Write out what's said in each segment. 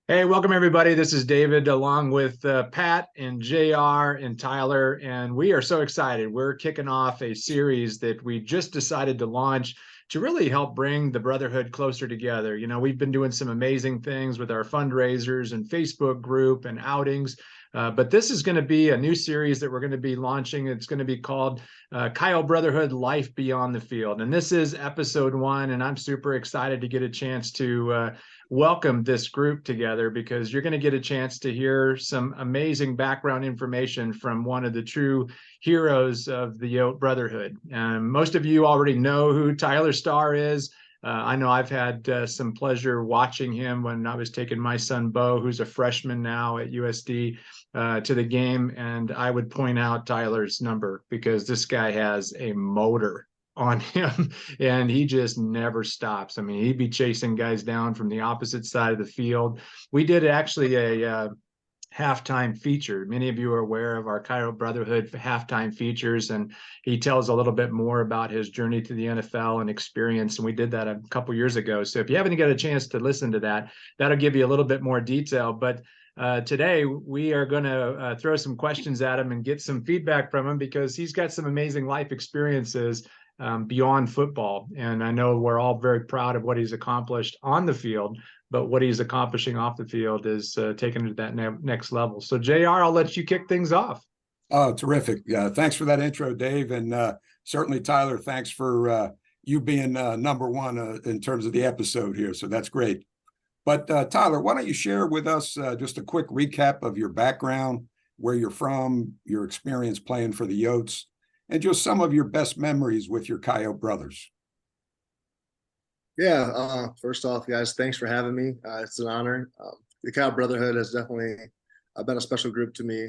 Hey, welcome everybody. This is David along with Pat and JR and Tyler, and we are so excited. We're kicking off a series that we just decided to launch to really help bring the Brotherhood closer together. You know, we've been doing some amazing things with our fundraisers and Facebook group and outings, but this is going to be a new series that we're going to be launching. It's going to be called Coyote Brotherhood Life Beyond the Field. And this is episode 1, and I'm super excited to get a chance to welcome this group together because you're going to get a chance to hear some amazing background information from one of the true heroes of the Coyote Brotherhood. Most of you already know who Tyler Starr is. I know I've had some pleasure watching him when I was taking my son Bo, who's a freshman now at USD, to the game, and I would point out Tyler's number because this guy has a motor on him and he just never stops. I mean, he'd be chasing guys down from the opposite side of the field. We did actually a halftime feature. Many of you are aware of our Coyote Brotherhood halftime features, and he tells a little bit more about his journey to the NFL and experience. And we did that a couple years ago. So if you haven't got a chance to listen to that, that'll give you a little bit more detail. But today we are going to throw some questions at him and get some feedback from him because he's got some amazing life experiences beyond football. And I know we're all very proud of what he's accomplished on the field, but what he's accomplishing off the field is taking it to that next level. So JR, I'll let you kick things off. Oh, terrific. Thanks for that intro, Dave. And certainly, Tyler, thanks for you being number one in terms of the episode here. So that's great. But Tyler, why don't you share with us just a quick recap of your background, where you're from, your experience playing for the Yotes, and just some of your best memories with your Coyote brothers. Yeah, first off, guys, thanks for having me. It's an honor. The Coyote Brotherhood has definitely been a special group to me,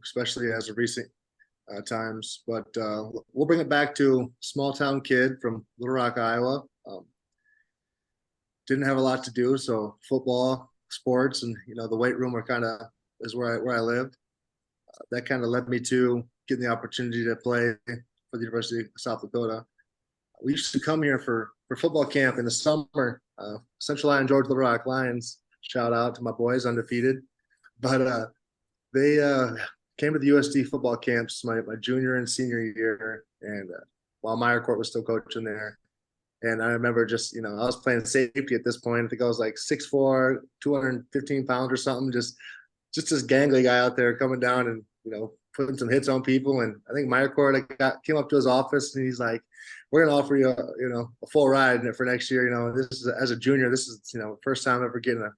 especially as of recent times. But we'll bring it back to small town kid from Little Rock, Iowa. Didn't have a lot to do, so football, sports, and the weight room is where I lived. That kind of led me to getting the opportunity to play for the University of South Dakota. We used to come here for football camp in the summer. Central Line George Little Rock Lions, shout out to my boys, undefeated. But they came to the USD football camps my junior and senior year, and while Meyer Court was still coaching there. And I remember just, I was playing safety at this point. I think I was like 6'4", 215 pounds or something, just this gangly guy out there coming down and, putting some hits on people. And I think Meyer Court came up to his office and he's like, we're going to offer you a full ride for next year. This is, as a junior, this is, first time ever getting an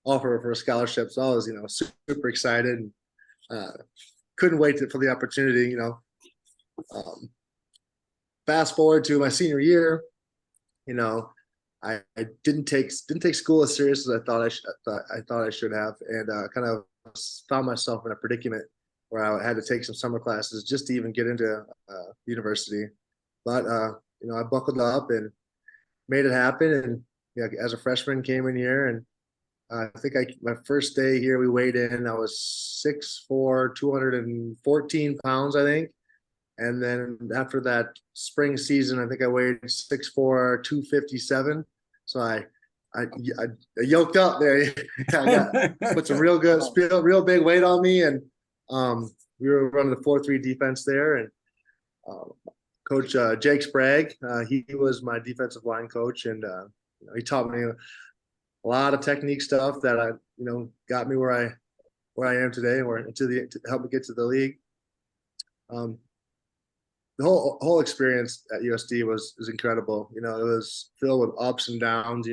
offer for a scholarship. So I was, super excited and couldn't wait for the opportunity, fast forward to my senior year, I didn't take school as serious as I thought I should have. And kind of found myself in a predicament where I had to take some summer classes just to even get into university. But, I buckled up and made it happen. And as a freshman came in here, and I think my first day here, we weighed in, I was 6'4", 214 pounds, I think. And then after that spring season, I think I weighed 6'4", 257. So I yoked up there. I put some real big weight on me. And we were running the 4-3 defense there. And Coach Jake Sprague, he was my defensive line coach, and he taught me a lot of technique stuff that got me where I am today, to help me get to the league. The whole experience at USD was incredible. It was filled with ups and downs.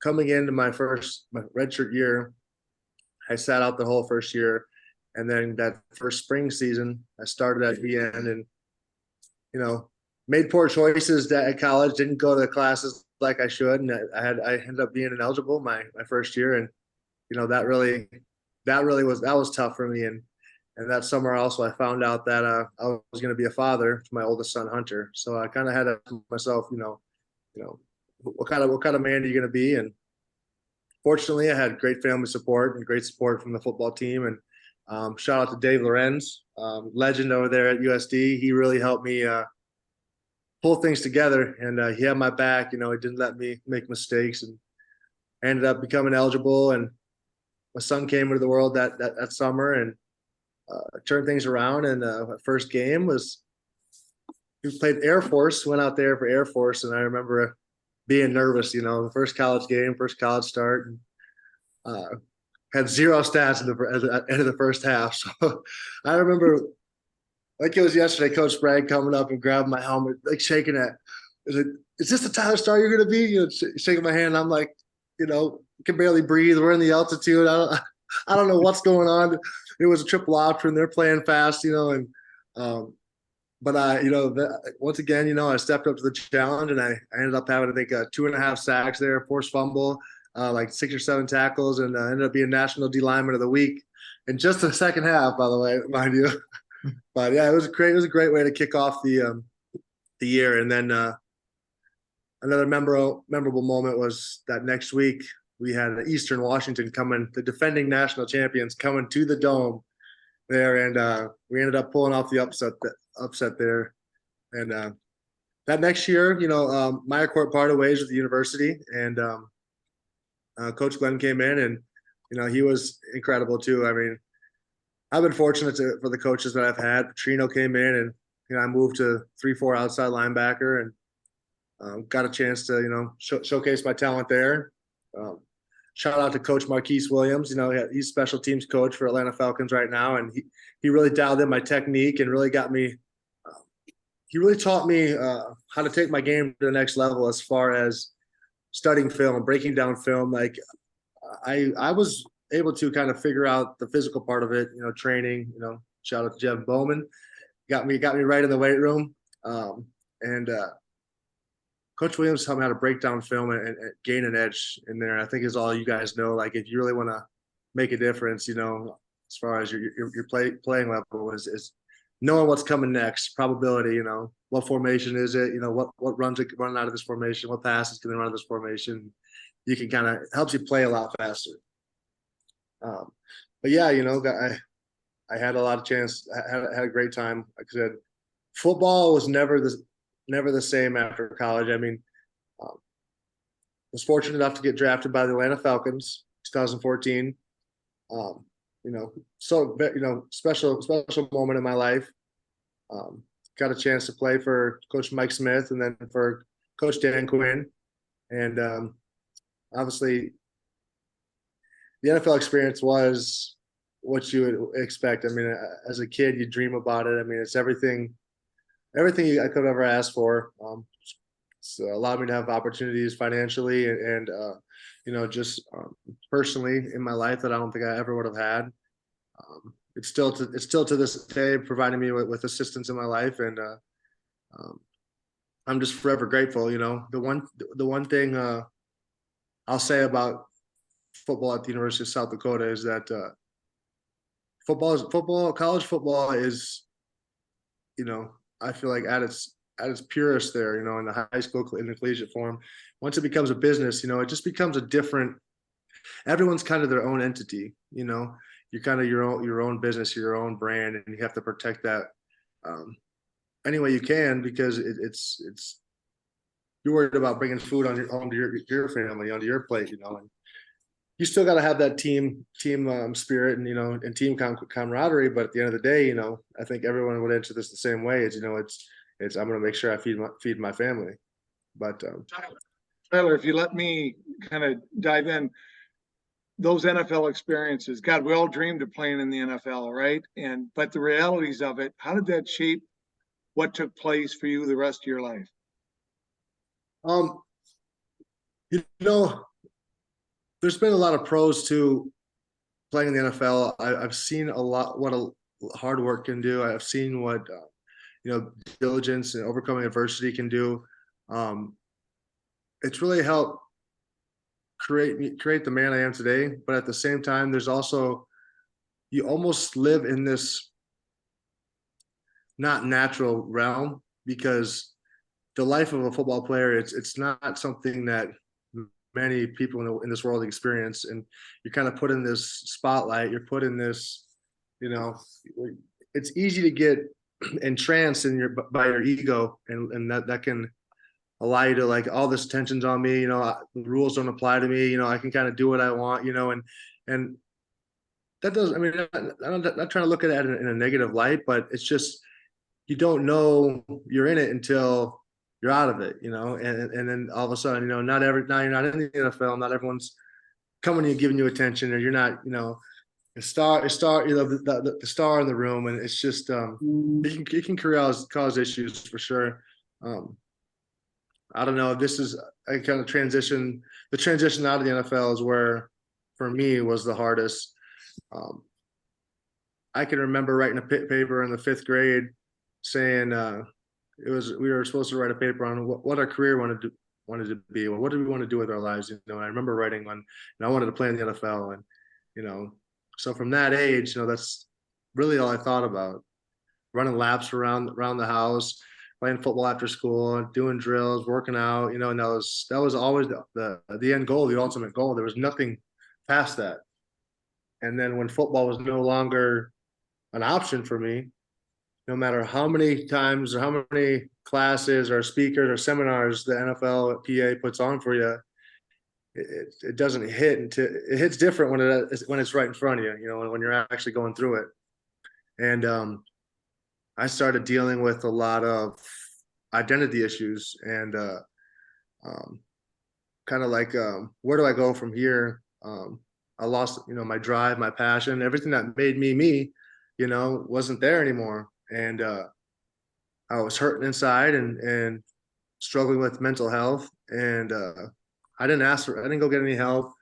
Coming into my redshirt year, I sat out the whole first year, and then that first spring season, I started at BN and made poor choices at college. Didn't go to the classes like I should, and I ended up being ineligible my first year, and that was tough for me. And that summer also, I found out that I was going to be a father to my oldest son, Hunter. So I kind of had to ask myself, what kind of man are you going to be? And fortunately, I had great family support and great support from the football team. And shout out to Dave Lorenz, legend over there at USD. He really helped me pull things together, and he had my back. He didn't let me make mistakes. And I ended up becoming eligible, and my son came into the world that summer, and turned things around. And my first game was, we played Air Force, went out there for Air Force, and I remember being nervous, the first college game, first college start, and had zero stats at the end of the first half. So I remember, like it was yesterday, Coach Sprague coming up and grabbing my helmet, like shaking it. Is this the Tyler Starr you're going to be? Shaking my hand. I'm like, can barely breathe. We're in the altitude. I don't know what's going on. It was a triple option. They're playing fast, and but once again, I stepped up to the challenge, and I ended up having, I think, 2.5 sacks there, forced fumble, like 6 or 7 tackles, and ended up being National D Lineman of the Week in just the second half, by the way, mind you. But yeah, it was a great way to kick off the year. And then another memorable moment was that next week we had Eastern Washington coming, the defending national champions, coming to the Dome there, and we ended up pulling off the upset there. And that next year, Meyer Court parted ways with the university, and Coach Glenn came in, and he was incredible too. I mean, I've been fortunate for the coaches that I've had. Petrino came in, and I moved to 3-4 outside linebacker, and got a chance to showcase my talent there. Shout out to Coach Marquise Williams. He's special teams coach for Atlanta Falcons right now, and he really dialed in my technique and really got me. He really taught me how to take my game to the next level as far as studying film, breaking down film. Like I was able to kind of figure out the physical part of it, training. Shout out to Jeff Bowman, got me right in the weight room, and Coach Williams taught me how to break down film and gain an edge in there. I think is all you guys know. Like if you really want to make a difference, as far as your playing level is knowing what's coming next, probability. What formation is it? What runs are running out of this formation? What passes can they run out of this formation? You can kind of helps you play a lot faster. But yeah, I had a lot of chance. I had a great time. Like I said, football was never the same after college. I mean, was fortunate enough to get drafted by the Atlanta Falcons, 2014. Special moment in my life. Got a chance to play for Coach Mike Smith and then for Coach Dan Quinn, and obviously, the NFL experience was what you would expect. I mean, as a kid, you dream about it. I mean, it's everything I could have ever asked for. So allowed me to have opportunities financially and just personally in my life that I don't think I ever would have had. It's still to this day providing me with assistance in my life, and I'm just forever grateful. The one thing I'll say about football at the University of South Dakota is that college football is, I feel like at its purest there, in the high school, in the collegiate form. Once it becomes a business, it just becomes a different. Everyone's kind of their own entity. You're kind of your own business, your own brand, and you have to protect that any way you can, because it's you're worried about bringing food on home to your family, onto your plate, and you still got to have that team spirit and and team camaraderie. But at the end of the day, I think everyone would answer this the same way. It's I'm going to make sure I feed my family. But Tyler, if you let me kind of dive in, those NFL experiences, God, we all dreamed of playing in the NFL, right? But the realities of it, how did that shape what took place for you the rest of your life? There's been a lot of pros to playing in the NFL. I've seen a lot what a hard work can do. I've seen what diligence and overcoming adversity can do. It's really helped create the man I am today. But at the same time, there's also, you almost live in this not natural realm, because the life of a football player, it's not something that many people in this world experience, and you're kind of put in this spotlight. You're put in this, it's easy to get entranced by your ego, and that can allow you to, like, all this tension's on me, the rules don't apply to me, I can kind of do what I want, and that doesn't, I mean, I'm not trying to look at it in a negative light, but it's just, you don't know you're in it until you're out of it, and then all of a sudden, now you're not in the NFL, not everyone's coming to you, giving you attention, or you're not, a star, the star in the room, and it's just, it can cause issues for sure. I don't know. This is a kind of transition. The transition out of the NFL is where, for me, was the hardest. I can remember writing a paper in the 5th grade saying we were supposed to write a paper on what our career wanted to be, or what do we want to do with our lives. And I remember writing one, and I wanted to play in the NFL, and so from that age, that's really all I thought about. Running laps around the house, playing football after school, doing drills, working out, and that was always the end goal, the ultimate goal. There was nothing past that. And then when football was no longer an option for me, no matter how many times or how many classes or speakers or seminars the NFL PA puts on for you, it doesn't hit until it hits different when it's right in front of you, when you're actually going through it. And I started dealing with a lot of identity issues, and kind of like, where do I go from here? I lost, my drive, my passion, everything that made me, wasn't there anymore. And I was hurting inside and struggling with mental health. And I didn't go get any help.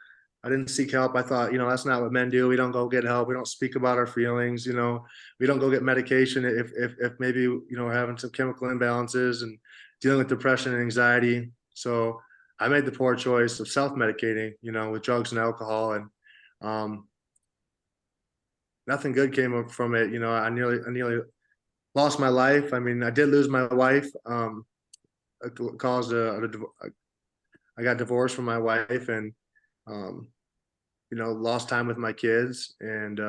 I didn't seek help. I thought, that's not what men do. We don't go get help. We don't speak about our feelings. We don't go get medication if maybe, we're having some chemical imbalances and dealing with depression and anxiety. So I made the poor choice of self-medicating, with drugs and alcohol, and nothing good came up from it. I nearly lost my life. I mean, I did lose my wife. It caused I got divorced from my wife, and lost time with my kids, and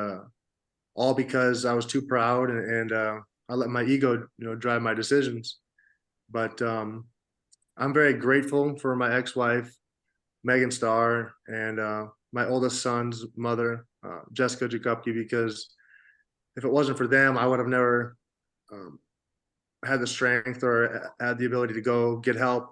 all because I was too proud, and I let my ego, drive my decisions. But I'm very grateful for my ex-wife, Megan Starr, and my oldest son's mother, Jessica Jacupke, because if it wasn't for them, I would have never had the strength or had the ability to go get help.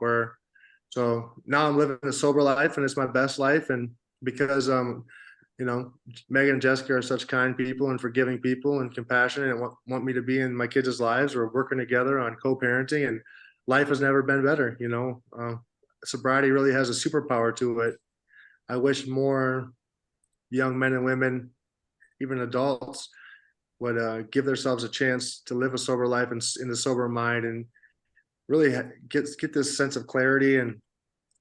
So now I'm living a sober life, and it's my best life. And because Megan and Jessica are such kind people and forgiving people and compassionate, and want me to be in my kids' lives. We're working together on co-parenting, and life has never been better. Sobriety really has a superpower to it. I wish more young men and women, even adults, would give themselves a chance to live a sober life and in a sober mind, and really get this sense of clarity and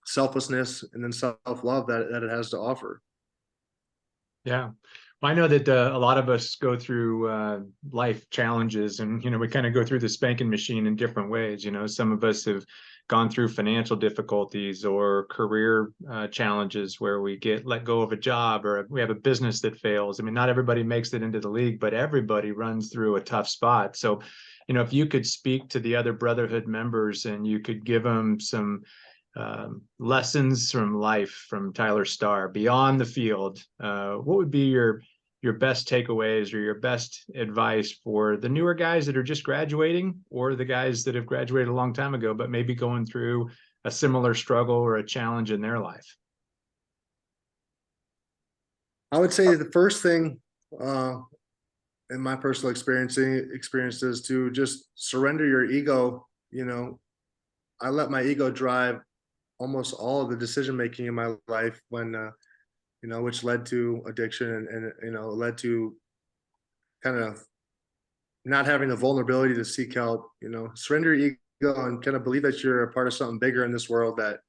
selflessness, and then self-love that it has to offer. Yeah. Well, I know that a lot of us go through life challenges, and, we kind of go through the spanking machine in different ways. Some of us have gone through financial difficulties or career challenges where we get let go of a job, or we have a business that fails. I mean, not everybody makes it into the league, but everybody runs through a tough spot. So, if you could speak to the other Brotherhood members and you could give them some lessons from life from Tyler Starr beyond the field, what would be your best takeaways or your best advice for the newer guys that are just graduating, or the guys that have graduated a long time ago but maybe going through a similar struggle or a challenge in their life? I would say the first thing, in my personal experiences, to just surrender your ego. I let my ego drive almost all of the decision making in my life, when which led to addiction, and led to kind of not having the vulnerability to seek help. Surrender your ego and kind of believe that you're a part of something bigger in this world, that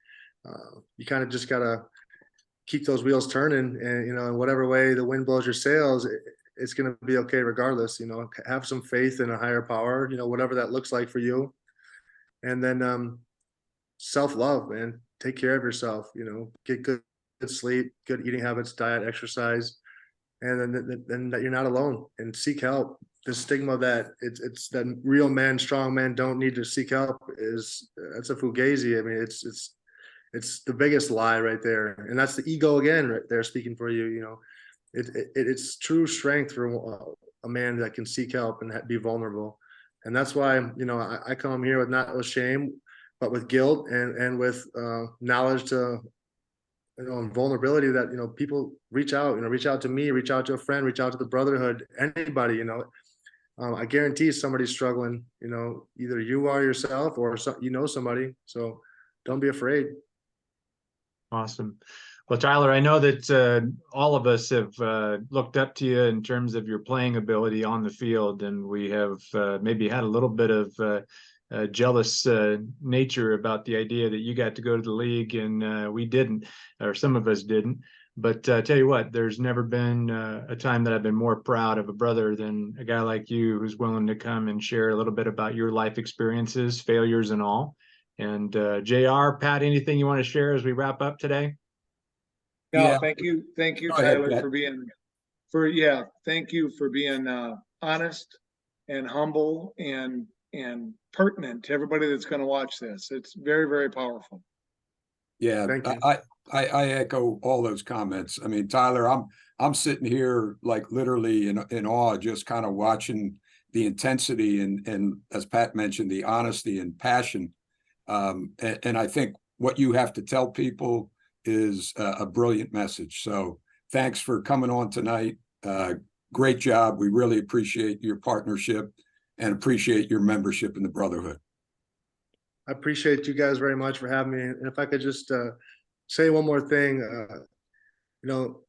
you kind of just gotta keep those wheels turning, and in whatever way the wind blows your sails, it's going to be okay regardless. Have some faith in a higher power, whatever that looks like for you. And then self-love, man. Take care of yourself, get good sleep, good eating habits, diet, exercise, and then that you're not alone, and seek help. the stigma that it's that real men, strong men don't need to seek help that's a fugazi. I mean, it's the biggest lie right there, and that's the ego again right there speaking for you. You know, it's true strength for a man that can seek help and be vulnerable, and that's why, you know, I come here with not with shame, but with guilt and with knowledge to, you know, and vulnerability that, you know, people reach out, you know, reach out to me, reach out to a friend, reach out to the brotherhood, anybody, you know. I guarantee somebody's struggling, you know, either you are yourself or you know somebody. So don't be afraid. Awesome. Well, Tyler, I know that all of us have looked up to you in terms of your playing ability on the field, and we have maybe had a little bit of jealous nature about the idea that you got to go to the league and we didn't, or some of us didn't. But tell you what, there's never been a time that I've been more proud of a brother than a guy like you who's willing to come and share a little bit about your life experiences, failures and all. And JR, Pat, anything you want to share as we wrap up today? No, Yeah. thank you, Go ahead, Tyler, Pat. thank you for being honest and humble and pertinent to everybody that's going to watch this. It's very, very powerful. Yeah, Thank you. I echo all those comments. I mean, Tyler, I'm sitting here like literally in awe, just kind of watching the intensity and as Pat mentioned, the honesty and passion. And I think what you have to tell people is a brilliant message. So thanks for coming on tonight. Great job. We really appreciate your partnership and appreciate your membership in the Brotherhood. I appreciate you guys very much for having me. And if I could just say one more thing, you know,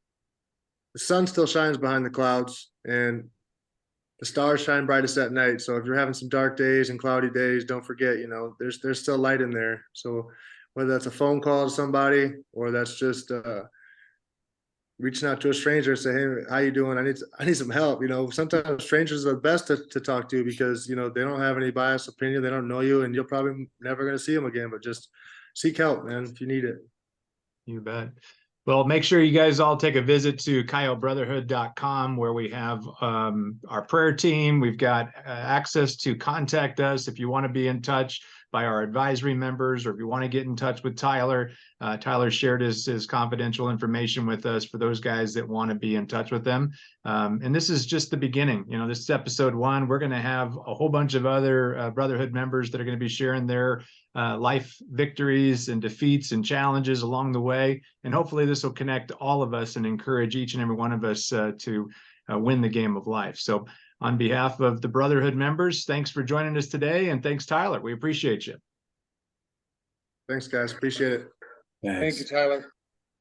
the sun still shines behind the clouds and the stars shine brightest at night. So if you're having some dark days and cloudy days, don't forget, you know, there's still light in there. So whether that's a phone call to somebody or that's just reaching out to a stranger and say, hey, how you doing? I need some help. You know, sometimes strangers are the best to talk to because, you know, they don't have any biased opinion. They don't know you and you're probably never going to see them again, but just seek help, man, if you need it. You bet. Well, make sure you guys all take a visit to coyotebrotherhood.com where we have our prayer team. We've got access to contact us if you want to be in touch by our advisory members, or if you want to get in touch with Tyler. Tyler shared his confidential information with us for those guys that want to be in touch with them. And this is just the beginning. You know, this is episode 1. We're going to have a whole bunch of other Brotherhood members that are going to be sharing their life victories and defeats and challenges along the way. And hopefully this will connect all of us and encourage each and every one of us to win the game of life. So on behalf of the Brotherhood members, thanks for joining us today. And thanks, Tyler. We appreciate you. Thanks, guys. Appreciate it. Thanks. Thank you, Tyler.